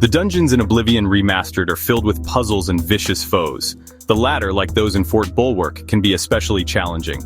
The dungeons in Oblivion Remastered are filled with puzzles and vicious foes. The latter, like those in Fort Bulwark, can be especially challenging.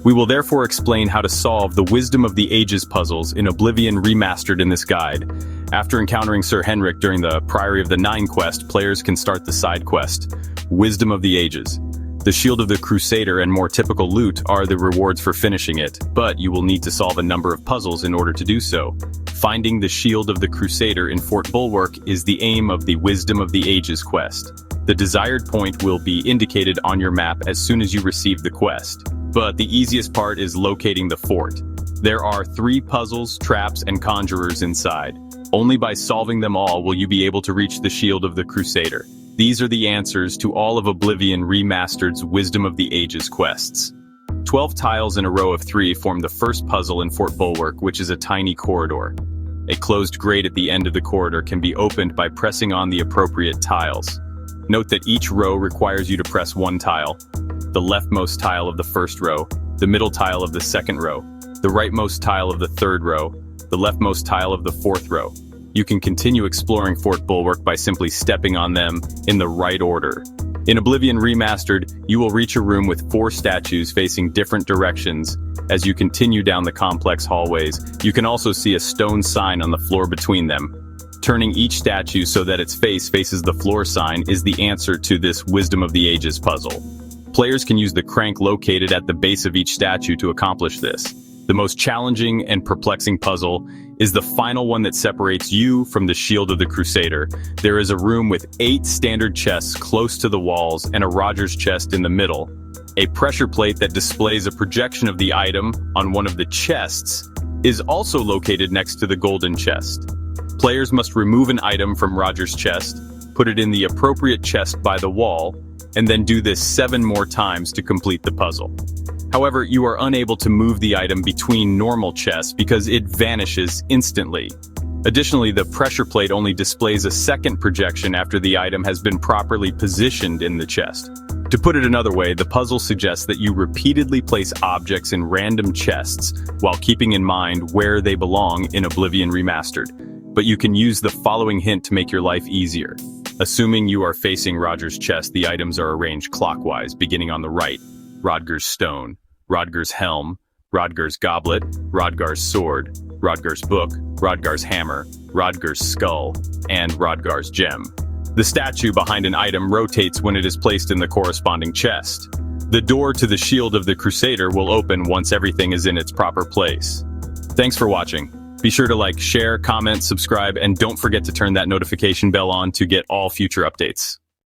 We will therefore explain how to solve the Wisdom of the Ages puzzles in Oblivion Remastered in this guide. After encountering Sir Henrik during the Priory of the Nine quest, players can start the side quest, Wisdom of the Ages. The Shield of the Crusader and more typical loot are the rewards for finishing it, but you will need to solve a number of puzzles in order to do so. Finding the Shield of the Crusader in Fort Bulwark is the aim of the Wisdom of the Ages quest. The desired point will be indicated on your map as soon as you receive the quest. But the easiest part is locating the fort. There are 3 puzzles, traps, and conjurers inside. Only by solving them all will you be able to reach the Shield of the Crusader. These are the answers to all of Oblivion Remastered's Wisdom of the Ages quests. 12 tiles in a row of 3 form the first puzzle in Fort Bulwark, which is a tiny corridor. A closed grate at the end of the corridor can be opened by pressing on the appropriate tiles. Note that each row requires you to press 1 tile. The leftmost tile of the first row, the middle tile of the second row, the rightmost tile of the third row, the leftmost tile of the fourth row. You can continue exploring Fort Bulwark by simply stepping on them in the right order. In Oblivion Remastered, you will reach a room with 4 statues facing different directions. As you continue down the complex hallways, you can also see a stone sign on the floor between them. Turning each statue so that its face faces the floor sign is the answer to this Wisdom of the Ages puzzle. Players can use the crank located at the base of each statue to accomplish this. The most challenging and perplexing puzzle is the final one that separates you from the Shield of the Crusader. There is a room with 8 standard chests close to the walls and a Roger's chest in the middle. A pressure plate that displays a projection of the item on one of the chests is also located next to the golden chest. Players must remove an item from Roger's chest, put it in the appropriate chest by the wall, and then do this 7 more times to complete the puzzle. However, you are unable to move the item between normal chests because it vanishes instantly. Additionally, the pressure plate only displays a second projection after the item has been properly positioned in the chest. To put it another way, the puzzle suggests that you repeatedly place objects in random chests while keeping in mind where they belong in Oblivion Remastered. But you can use the following hint to make your life easier. Assuming you are facing Roger's chest, the items are arranged clockwise, beginning on the right. Rodger's stone, Rodger's helm, Rodger's goblet, Rodger's sword, Rodger's book, Rodger's hammer, Rodger's skull, and Rodger's gem. The statue behind an item rotates when it is placed in the corresponding chest. The door to the Shield of the Crusader will open once everything is in its proper place. Thanks for watching. Be sure to like, share, comment, subscribe, and don't forget to turn that notification bell on to get all future updates.